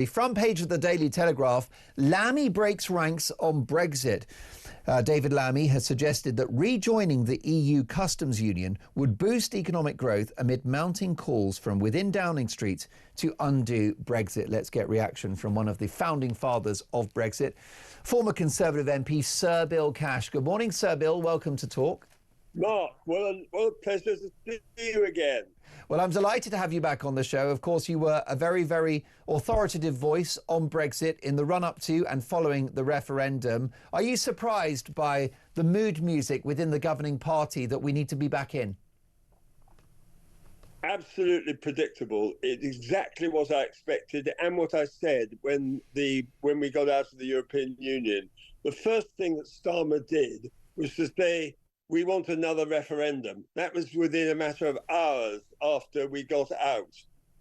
The front page of the Daily Telegraph, Lammy breaks ranks on Brexit. David Lammy has suggested that rejoining the EU customs union would boost economic growth amid mounting calls from within Downing Street to undo Brexit. Let's get reaction from one of the founding fathers of Brexit, former Conservative MP Sir Bill Cash. Good morning, Sir Bill. Welcome to Talk. Mark, what a pleasure to see you again. Well, I'm delighted to have you back on the show. Of course, you were a very, very authoritative voice on Brexit in the run-up to and following the referendum. Are you surprised by the mood music within the governing party that we need to be back in? Absolutely predictable. It's exactly what I expected and what I said when we got out of the European Union. The first thing that Starmer did was to say, we want another referendum. That was within a matter of hours after we got out.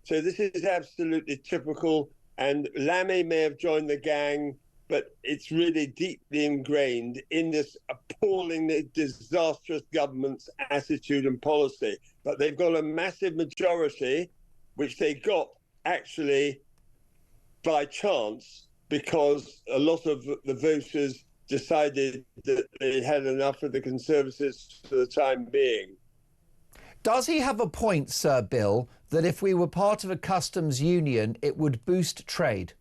So this is absolutely typical. And Lammy may have joined the gang, but it's really deeply ingrained in this appallingly disastrous government's attitude and policy. But they've got a massive majority, which they got actually by chance, because a lot of the voters decided that they had enough of the Conservatives for the time being. Does he have a point, Sir Bill, that if we were part of a customs union, it would boost trade?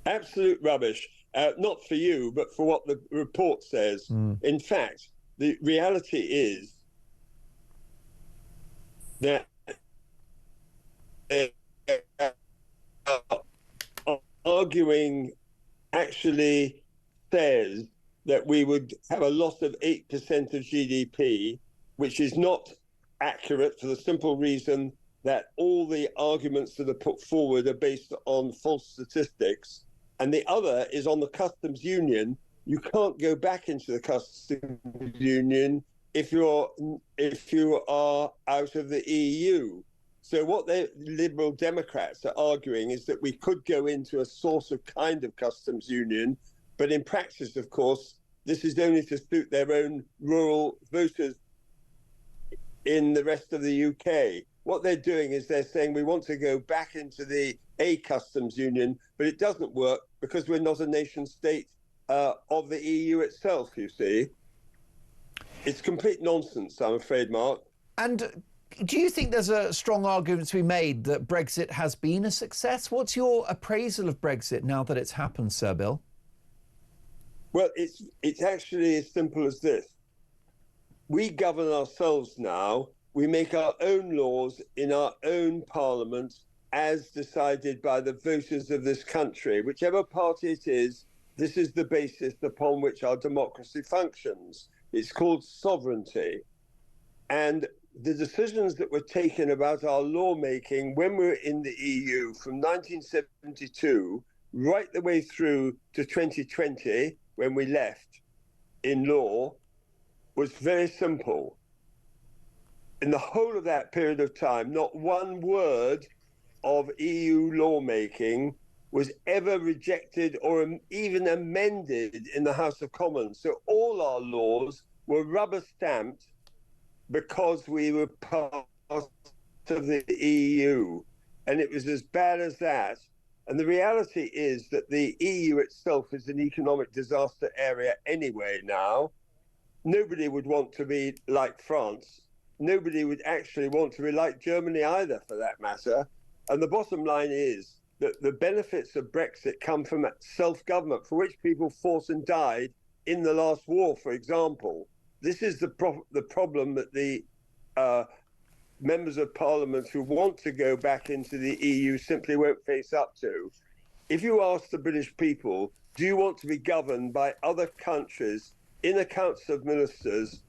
Absolute rubbish. Not for you, but for what the report says. In fact, the reality is that arguing actually says that we would have a loss of 8% of GDP, which is not accurate for the simple reason that all the arguments that are put forward are based on false statistics. And the other is on the customs union. You can't go back into the customs union if you are out of the EU. So what the Liberal Democrats are arguing is that we could go into a sort of kind of customs union, but in practice, of course, this is only to suit their own rural voters in the rest of the UK. What they're doing is they're saying we want to go back into a customs union, but it doesn't work because we're not a nation state of the EU itself, you see. It's complete nonsense, I'm afraid, Mark. And do you think there's a strong argument to be made that Brexit has been a success? What's your appraisal of Brexit now that it's happened, Sir Bill? Well, it's actually as simple as this. We govern ourselves now. We make our own laws in our own parliament as decided by the voters of this country. Whichever party it is, this is the basis upon which our democracy functions. It's called sovereignty. And the decisions that were taken about our lawmaking when we were in the EU from 1972 right the way through to 2020, when we left in law, was very simple. In the whole of that period of time, not one word of EU lawmaking was ever rejected or even amended in the House of Commons. So all our laws were rubber stamped because we were part of the EU, and it was as bad as that. And the reality is that the EU itself is an economic disaster area anyway now. Nobody would want to be like France. Nobody would actually want to be like Germany either, for that matter. And the bottom line is that the benefits of Brexit come from self-government, for which people fought and died in the last war, for example. This is the problem that the members of parliament who want to go back into the EU simply won't face up to. If you ask the British people, do you want to be governed by other countries in a council of ministers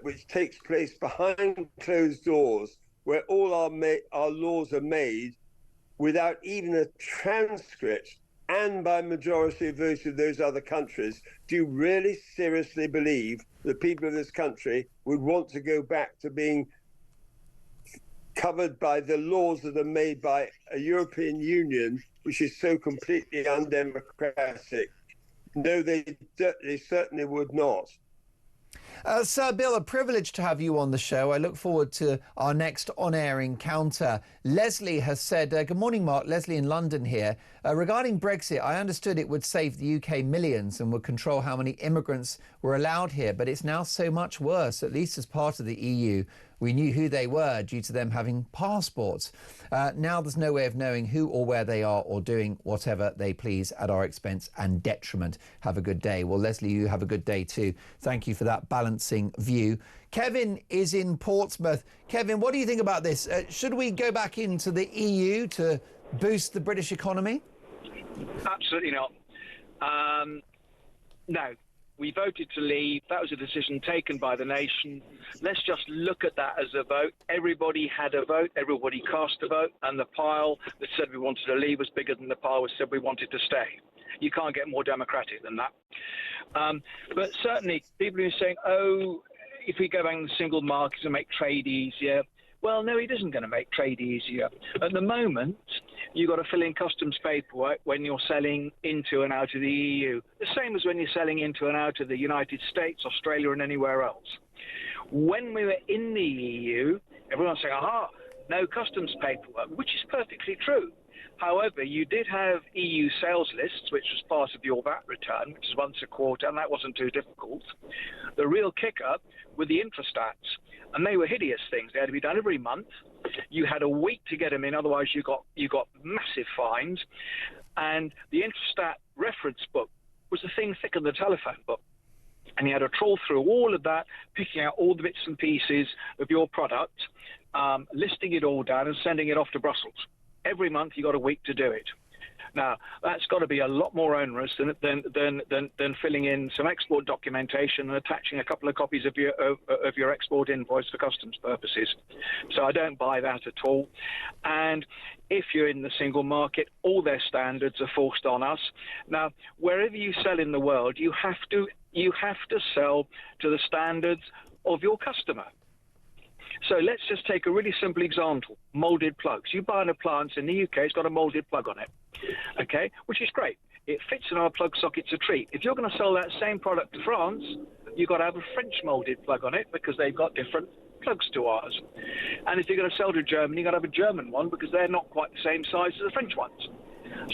which takes place behind closed doors, where all our laws are made without even a transcript and by majority vote of those other countries? Do you really seriously believe the people of this country would want to go back to being covered by the laws that are made by a European Union which is so completely undemocratic? No, they certainly would not. Sir Bill, a privilege to have you on the show. I look forward to our next on-air encounter. Leslie has said, good morning, Mark. Leslie in London here. Regarding Brexit, I understood it would save the UK millions and would control how many immigrants were allowed here, but it's now so much worse, at least as part of the EU. We knew who they were due to them having passports. Now there's no way of knowing who or where they are or doing whatever they please at our expense and detriment. Have a good day. Well, Leslie, you have a good day too. Thank you for that balancing view. Kevin is in Portsmouth. Kevin, what do you think about this? Should we go back into the EU to boost the British economy? Absolutely not. No. We voted to leave. That was a decision taken by the nation. Let's just look at that as a vote. Everybody had a vote. Everybody cast a vote. And the pile that said we wanted to leave was bigger than the pile that said we wanted to stay. You can't get more democratic than that. But certainly, people who are saying, oh, if we go back to the single market and make trade easier. Well, no, it isn't going to make trade easier. At the moment, you've got to fill in customs paperwork when you're selling into and out of the EU. The same as when you're selling into and out of the United States, Australia, and anywhere else. When we were in the EU, everyone's saying, aha, no customs paperwork, which is perfectly true. However, you did have EU sales lists, which was part of your VAT return, which is once a quarter, and that wasn't too difficult. The real kicker were the intrastats, and they were hideous things. They had to be done every month. You had a week to get them in, otherwise you got massive fines. And the intrastat reference book was the thing thicker than the telephone book. And you had to trawl through all of that, picking out all the bits and pieces of your product, listing it all down and sending it off to Brussels. Every month you got a week to do it. Now, that's got to be a lot more onerous than filling in some export documentation and attaching a couple of copies of your export invoice for customs purposes. So I don't buy that at all. And if you're in the single market, all their standards are forced on us. Now, wherever you sell in the world, you have to sell to the standards of your customer. So let's just take a really simple example, molded plugs. You buy an appliance in the UK, it's got a molded plug on it, okay, which is great. It fits in our plug sockets a treat. If you're going to sell that same product to France, you've got to have a French molded plug on it because they've got different plugs to ours. And if you're going to sell to Germany, you've got to have a German one because they're not quite the same size as the French ones.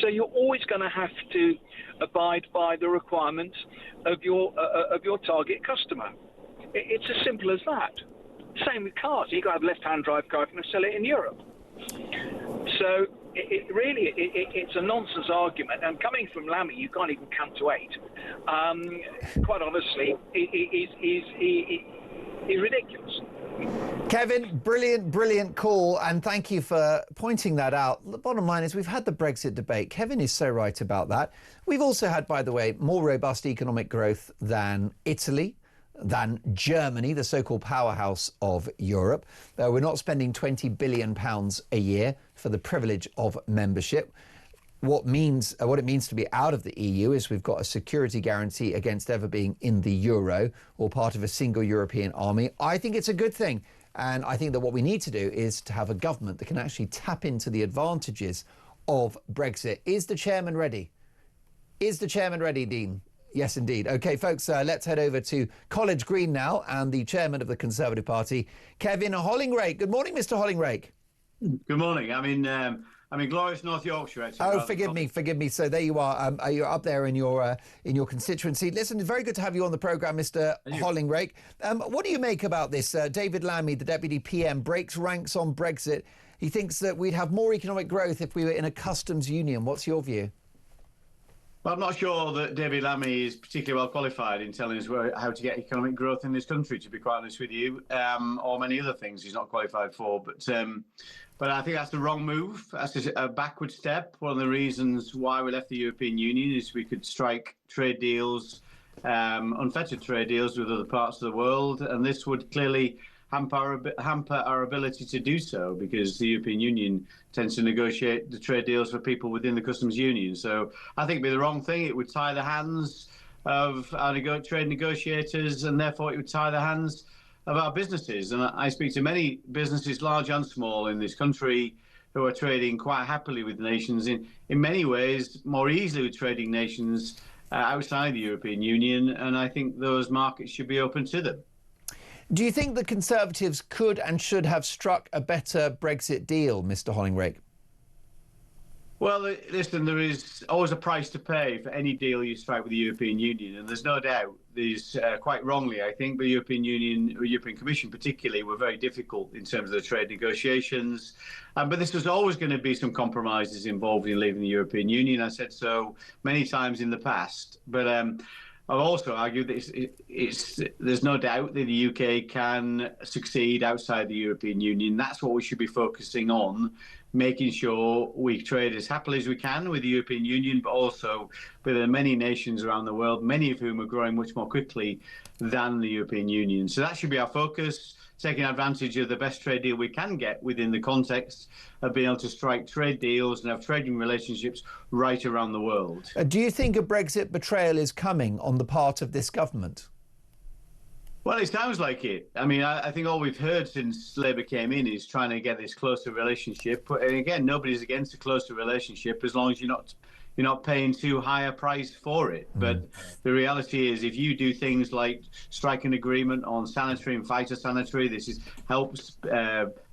So you're always going to have to abide by the requirements of your target customer. It's as simple as that. Same with cars. You've got to have a left-hand drive car if you're going to sell it in Europe. So it's a nonsense argument. And coming from Lammy, you can't even count to 8. Quite honestly, it is ridiculous. Kevin, brilliant call, and thank you for pointing that out. The bottom line is we've had the Brexit debate. Kevin is so right about that. We've also had, by the way, more robust economic growth than Italy, than Germany, the so-called powerhouse of Europe. We're not spending £20 billion a year for the privilege of membership. What it means to be out of the EU is we've got a security guarantee against ever being in the euro or part of a single European army. I think it's a good thing. And I think that what we need to do is to have a government that can actually tap into the advantages of Brexit. Is the chairman ready? Is the chairman ready, Dean? Yes, indeed. OK, folks, let's head over to College Green now and the chairman of the Conservative Party, Kevin Hollinrake. Good morning, Mr. Hollinrake. Good morning. I'm in glorious North Yorkshire, actually. Oh, forgive me. So there you are. You're up there in your constituency. Listen, it's very good to have you on the programme, Mr. Hollinrake. What do you make about this? David Lammy, the Deputy PM, breaks ranks on Brexit. He thinks that we'd have more economic growth if we were in a customs union. What's your view? Well, I'm not sure that David Lammy is particularly well qualified in telling us how to get economic growth in this country, to be quite honest with you, or many other things he's not qualified for. But I think that's the wrong move. That's a backward step. One of the reasons why we left the European Union is we could strike trade deals, unfettered trade deals with other parts of the world, and this would clearly hamper our ability to do so because the European Union tends to negotiate the trade deals for people within the customs union. So I think it'd be the wrong thing. It would tie the hands of our trade negotiators, and therefore it would tie the hands of our businesses. And I speak to many businesses, large and small, in this country who are trading quite happily with nations, in many ways more easily with trading nations outside the European Union, and I think those markets should be open to them. Do you think the Conservatives could and should have struck a better Brexit deal, Mr. Hollinrake? Well, listen, there is always a price to pay for any deal you strike with the European Union, and there's no doubt these, quite wrongly, I think, the European Union, or European Commission particularly, were very difficult in terms of the trade negotiations. But this was always going to be some compromises involved in leaving the European Union. I said so many times in the past. But I've also argued that there's no doubt that the UK can succeed outside the European Union. That's what we should be focusing on, making sure we trade as happily as we can with the European Union, but also with the many nations around the world, many of whom are growing much more quickly than the European Union. So that should be our focus, taking advantage of the best trade deal we can get within the context of being able to strike trade deals and have trading relationships right around the world. Do you think a Brexit betrayal is coming on the part of this government? Well, it sounds like it. I mean, I think all we've heard since Labour came in is trying to get this closer relationship. But again, nobody's against a closer relationship as long as you're not paying too high a price for it. But the reality is, if you do things like strike an agreement on sanitary and phytosanitary, helps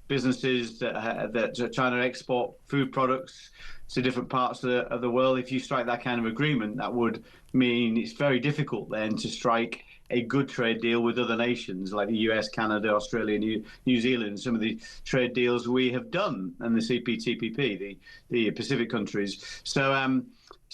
businesses that are trying to export food products to different parts of the world. If you strike that kind of agreement, that would mean it's very difficult then to strike a good trade deal with other nations like the US, Canada, Australia, New Zealand, some of the trade deals we have done, and the CPTPP, the Pacific countries. So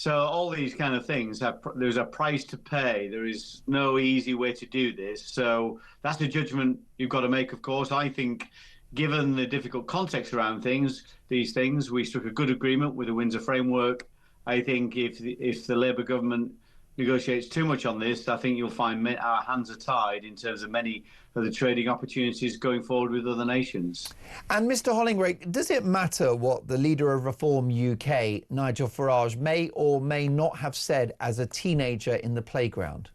all these kind of things, there's a price to pay. There is no easy way to do this. So that's a judgment you've got to make, of course. I think, given the difficult context around these things, we struck a good agreement with the Windsor Framework. I think if the Labour government negotiates too much on this, I think you'll find our hands are tied in terms of many of the trading opportunities going forward with other nations. And Mr. Hollinrake, does it matter what the leader of Reform UK, Nigel Farage, may or may not have said as a teenager in the playground?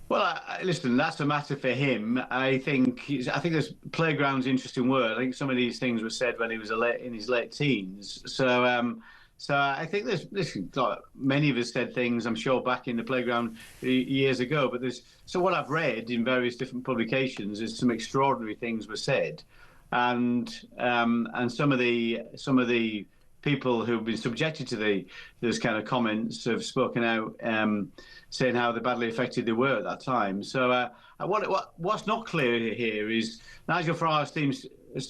Well, listen, that's a matter for him. I think this playground's an interesting word. I think some of these things were said when he was in his late teens. So I think many of us said things, I'm sure, back in the playground years ago. But so what I've read in various different publications is some extraordinary things were said, and some of the people who've been subjected to those kind of comments have spoken out, saying how badly affected they were at that time. So what's not clear here is Nigel Farage seems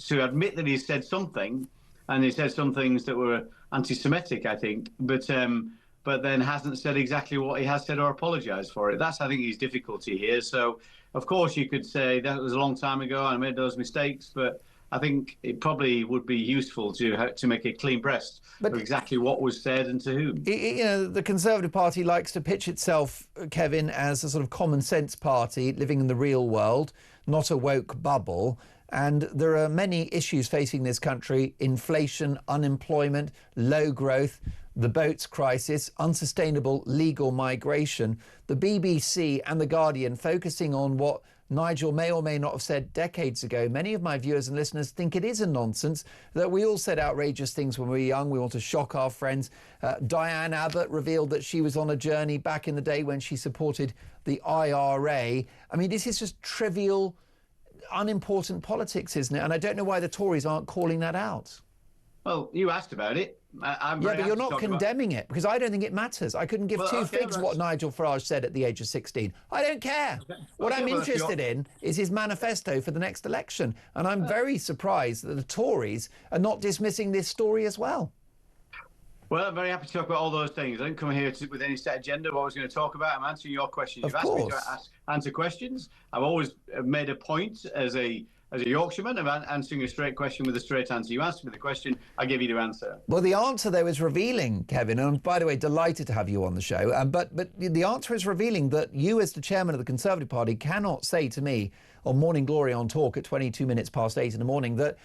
to admit that he said something, and he said some things that were anti-Semitic, I think, but then hasn't said exactly what he has said or apologised for it. That's, I think, his difficulty here. So, of course, you could say that was a long time ago and I made those mistakes, but I think it probably would be useful to make a clean breast of exactly what was said and to whom. You know, the Conservative Party likes to pitch itself, Kevin, as a sort of common sense party living in the real world, not a woke bubble. And there are many issues facing this country: inflation, unemployment, low growth, the boats crisis, unsustainable legal migration. The BBC and The Guardian focusing on what Nigel may or may not have said decades ago. Many of my viewers and listeners think it is a nonsense, that we all said outrageous things when we were young. We want to shock our friends. Diane Abbott revealed that she was on a journey back in the day when she supported the IRA. I mean, this is just trivial, unimportant politics, isn't it? And I don't know why the Tories aren't calling that out. Well, you asked about it. Yeah, but you're not condemning it, because I don't think it matters. I couldn't give two figs what Nigel Farage said at the age of 16. I don't care. What I'm interested in is his manifesto for the next election. And I'm very surprised that the Tories are not dismissing this story as well. Well, I'm very happy to talk about all those things. I didn't come here with any set agenda of what I was going to talk about. I'm answering your questions. You've asked me to answer questions. I've always made a point as a Yorkshireman of answering a straight question with a straight answer. You asked me the question, I give you the answer. Well, the answer, though, is revealing, Kevin. And I'm, by the way, delighted to have you on the show. But the answer is revealing that you, as the chairman of the Conservative Party, cannot say to me on Morning Glory on Talk at 22 minutes past 8 in the morning that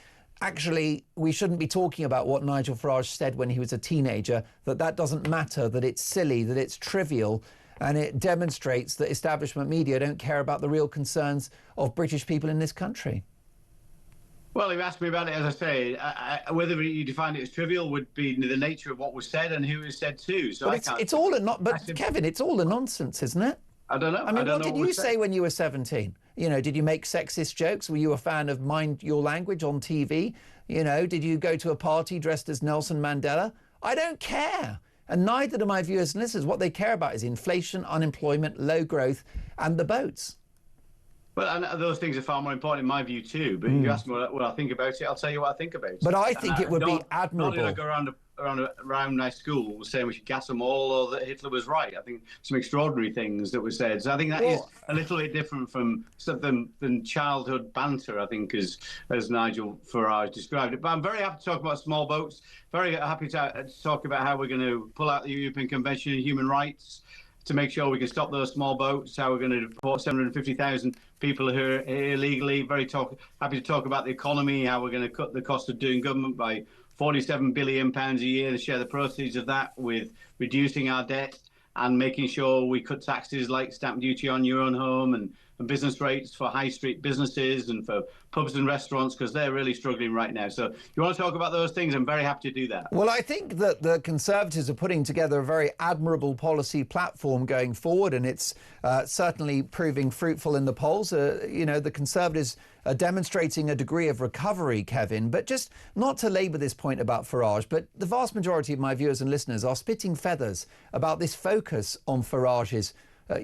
actually we shouldn't be talking about what Nigel Farage said when he was a teenager, that doesn't matter, that it's silly, that it's trivial. And it demonstrates that establishment media don't care about the real concerns of British people in this country. Well, you asked me about it, as I say. Whether you define it as trivial would be the nature of what was said and who was said to. So Kevin, it's all a nonsense, isn't it? I don't know. I mean, what did you say say when you were 17? You know, did you make sexist jokes? Were you a fan of Mind Your Language on TV? You know, did you go to a party dressed as Nelson Mandela? I don't care. And neither do my viewers and listeners. What they care about is inflation, unemployment, low growth, and the boats. Well, and those things are far more important in my view too. But if you ask me what I think about it, I'll tell you what I think about it. But I think it would be admirable. Not go around my school saying we should gas them all or that Hitler was right. I think some extraordinary things that were said. So I think that is a little bit different from something than childhood banter, I think, as Nigel Farage described it. But I'm very happy to talk about small boats. Very happy to talk about how we're going to pull out the European Convention on Human Rights to make sure we can stop those small boats, how we're going to deport 750,000 people who are here illegally. Happy to talk about the economy, how we're going to cut the cost of doing government by £47 billion a year and share the proceeds of that with reducing our debt and making sure we cut taxes like stamp duty on your own home and business rates for high street businesses and for pubs and restaurants, because they're really struggling right now. So if you want to talk about those things, I'm very happy to do that. Well, I think that the Conservatives are putting together a very admirable policy platform going forward, and it's certainly proving fruitful in the polls. You know, the Conservatives are demonstrating a degree of recovery, Kevin, but just not to labour this point about Farage, but the vast majority of my viewers and listeners are spitting feathers about this focus on Farage's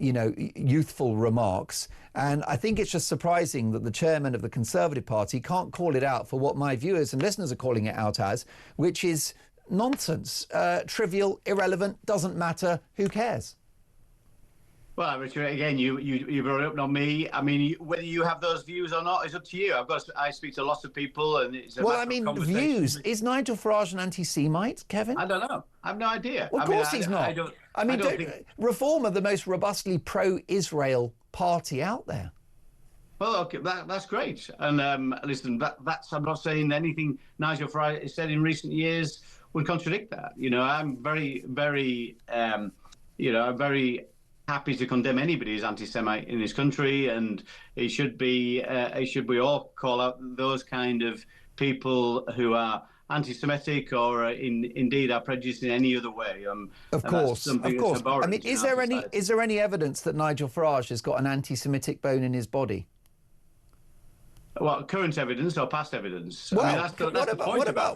youthful remarks. And I think it's just surprising that the chairman of the Conservative Party can't call it out for what my viewers and listeners are calling it out as, which is nonsense, trivial, irrelevant, doesn't matter, who cares? Well, Richard, again, you brought it up, not me. I mean, whether you have those views or not is up to you. I speak to lots of people, and it's a matter of conversation. Views. Is Nigel Farage an anti-Semite, Kevin? I don't know. I have no idea. Well, of course he's not. Reform are the most robustly pro-Israel party out there. Well, okay, that's great. And listen, that's I'm not saying anything Nigel Farage has said in recent years would contradict that. You know, I'm very, very, I'm very happy to condemn anybody who's anti-Semite in this country, and it should be we all call out those kind of people who are anti-Semitic or indeed are prejudiced in any other way. Of course. I mean, is there any evidence that Nigel Farage has got an anti-Semitic bone in his body? Well, current evidence or past evidence? Well, I mean,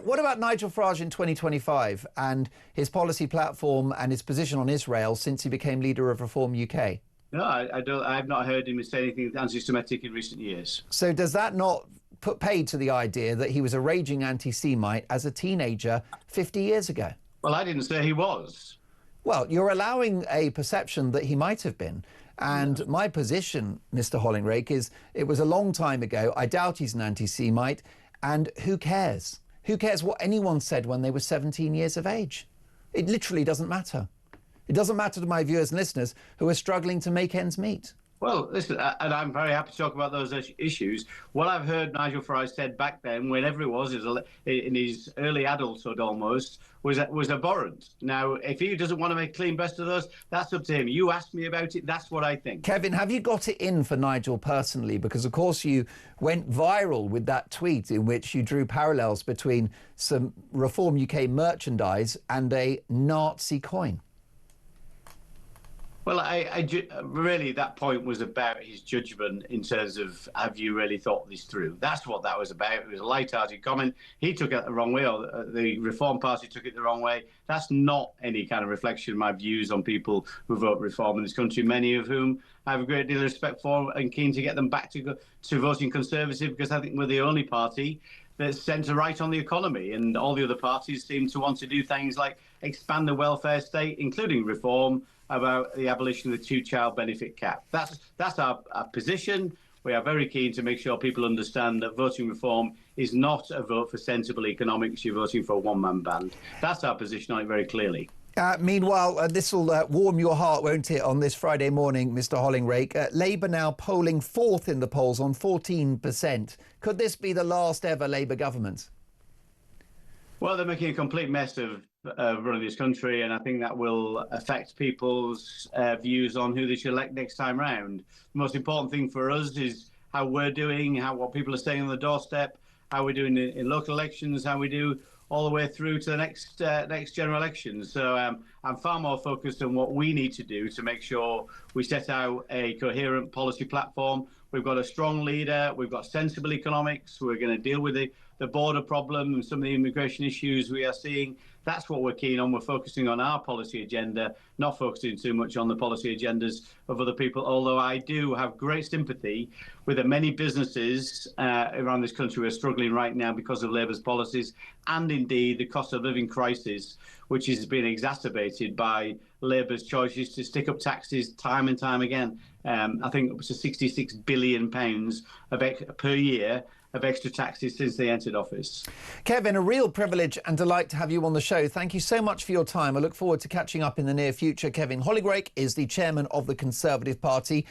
what about Nigel Farage in 2025 and his policy platform and his position on Israel since he became leader of Reform UK? No, I've not heard him say anything anti-Semitic in recent years. So does that not put paid to the idea that he was a raging anti-Semite as a teenager 50 years ago? Well, I didn't say he was. Well, you're allowing a perception that he might have been. And my position, Mr. Hollinrake, is it was a long time ago. I doubt he's an anti-Semite. And who cares? Who cares what anyone said when they were 17 years of age? It literally doesn't matter. It doesn't matter to my viewers and listeners who are struggling to make ends meet. Well, listen, and I'm very happy to talk about those issues. What I've heard Nigel Farage said back then, whenever it was in his early adulthood almost, was abhorrent. Now, if he doesn't want to make a clean breast of those, that's up to him. You asked me about it, that's what I think. Kevin, have you got it in for Nigel personally? Because, of course, you went viral with that tweet in which you drew parallels between some Reform UK merchandise and a Nazi coin. Well, I really, that point was about his judgment in terms of, have you really thought this through? That's what that was about. It was a light-hearted comment. He took it the wrong way, or the Reform Party took it the wrong way. That's not any kind of reflection of my views on people who vote Reform in this country, many of whom I have a great deal of respect for and keen to get them back to voting Conservative, because I think we're the only party that's centre-right on the economy, and all the other parties seem to want to do things like expand the welfare state, including Reform, about the abolition of the two-child benefit cap. That's our position. We are very keen to make sure people understand that voting Reform is not a vote for sensible economics. You're voting for a one-man band. That's our position on it very clearly. Meanwhile, this will warm your heart, won't it, on this Friday morning, Mr. Hollinrake. Labour now polling fourth in the polls on 14%. Could this be the last ever Labour government? Well, they're making a complete mess of running this country, and I think that will affect people's views on who they should elect next time round. The most important thing for us is how we're doing, what people are saying on the doorstep, how we're doing in local elections, how we do all the way through to the next general elections. So I'm far more focused on what we need to do to make sure we set out a coherent policy platform. We've got a strong leader. We've got sensible economics. We're going to deal with the border problem and some of the immigration issues we are seeing. That's what we're keen on. We're focusing on our policy agenda, not focusing too much on the policy agendas of other people, although I do have great sympathy with the many businesses around this country who are struggling right now because of Labour's policies, and indeed the cost of living crisis, which is being exacerbated by Labour's choices to stick up taxes time and time again. I think it was £66 billion per year of extra taxes since they entered office. Kevin, a real privilege and delight to have you on the show. Thank you so much for your time. I look forward to catching up in the near future. Kevin Hollinrake is the chairman of the Conservative Party.